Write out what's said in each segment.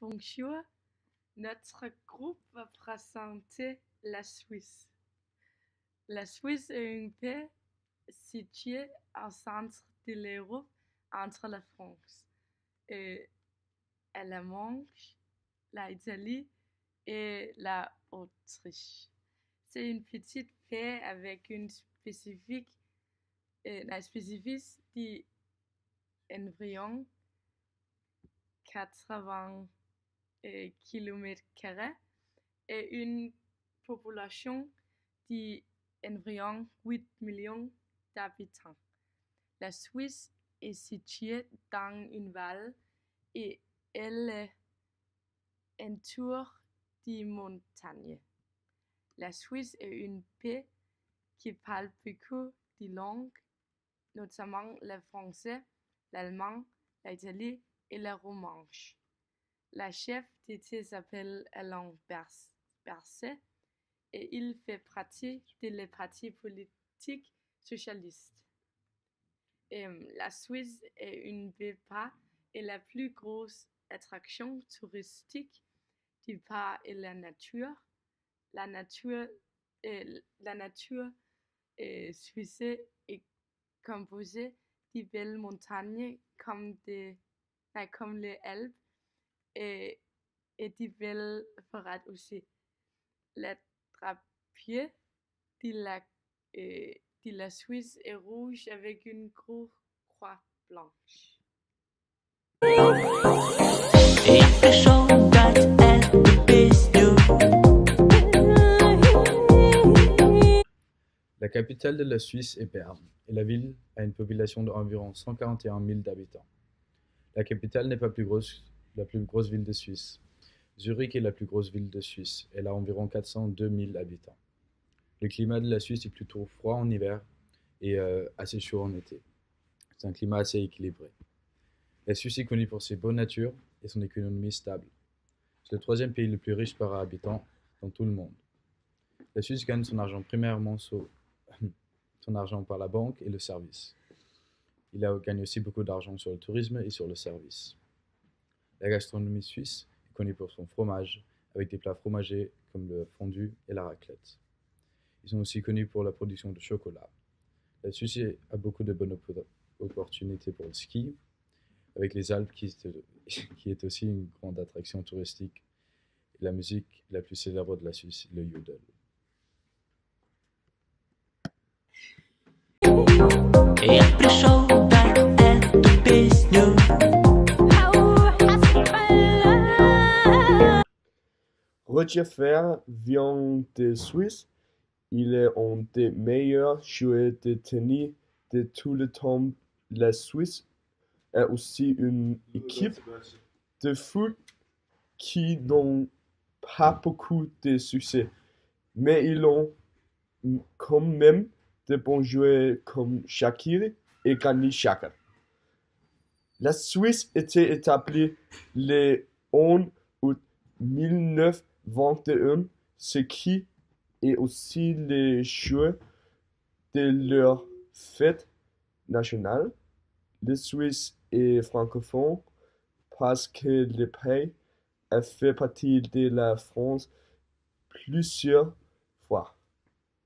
Bonjour, notre groupe va présenter la Suisse. La Suisse est un pays situé au centre de l'Europe, entre la France et la Manche, l'Italie et l'Autriche. C'est une petite pays avec une spécificité d'environ 80 km² et une population d'environ 8 millions d'habitants. La Suisse est située dans une vallée et elle est entourée de montagnes. La Suisse est un pays qui parle beaucoup de langues, notamment le français, l'allemand, l'italien et le romanche. La chef d'État s'appelle Alain Berset et il fait partie du parti politique socialiste. La Suisse est un pays et la plus grosse attraction touristique du pays est la nature. La nature suisse est composée de belles montagnes comme les Alpes et de belles forêts aussi. Le drapeau de la Suisse est rouge avec une grosse croix blanche. La capitale de la Suisse est Berne, et la ville a une population d'environ 141 000 habitants. La capitale n'est pas la plus grosse ville de Suisse. Zurich est la plus grosse ville de Suisse. Elle a environ 402 000 habitants. Le climat de la Suisse est plutôt froid en hiver et assez chaud en été. C'est un climat assez équilibré. La Suisse est connue pour ses bonnes natures et son économie stable. C'est le troisième pays le plus riche par habitant dans tout le monde. La Suisse gagne son argent primairement son argent par la banque et le service. Il gagne aussi beaucoup d'argent sur le tourisme et sur le service. La gastronomie suisse est connue pour son fromage, avec des plats fromagés comme le fondu et la raclette. Ils sont aussi connus pour la production de chocolat. La Suisse a beaucoup de bonnes opportunités pour le ski, avec les Alpes qui est aussi une grande attraction touristique. Et la musique la plus célèbre de la Suisse, le Yodel. Roger Federer vient de Suisse. Il est un des meilleurs joueurs de tennis de tout le temps. La Suisse a aussi une équipe de foot qui n'ont pas beaucoup de succès, mais ils ont quand même de bons joueurs comme Shaqiri et Granit Xhaka. La Suisse était établie le 11 août 1921, ce qui est aussi le jour de leur fête nationale. La Suisse est francophone parce que le pays a fait partie de la France plusieurs fois.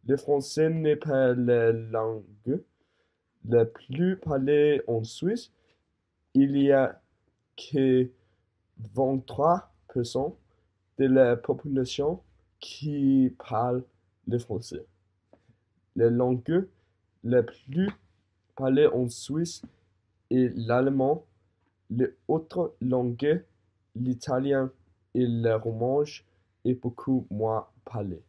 Le français n'est pas la langue la plus parlée en Suisse. Il y a que 23% de la population qui parle le français. La langue la plus parlée en Suisse est l'allemand. Les autres langues, l'italien et le romanche, est beaucoup moins parlé.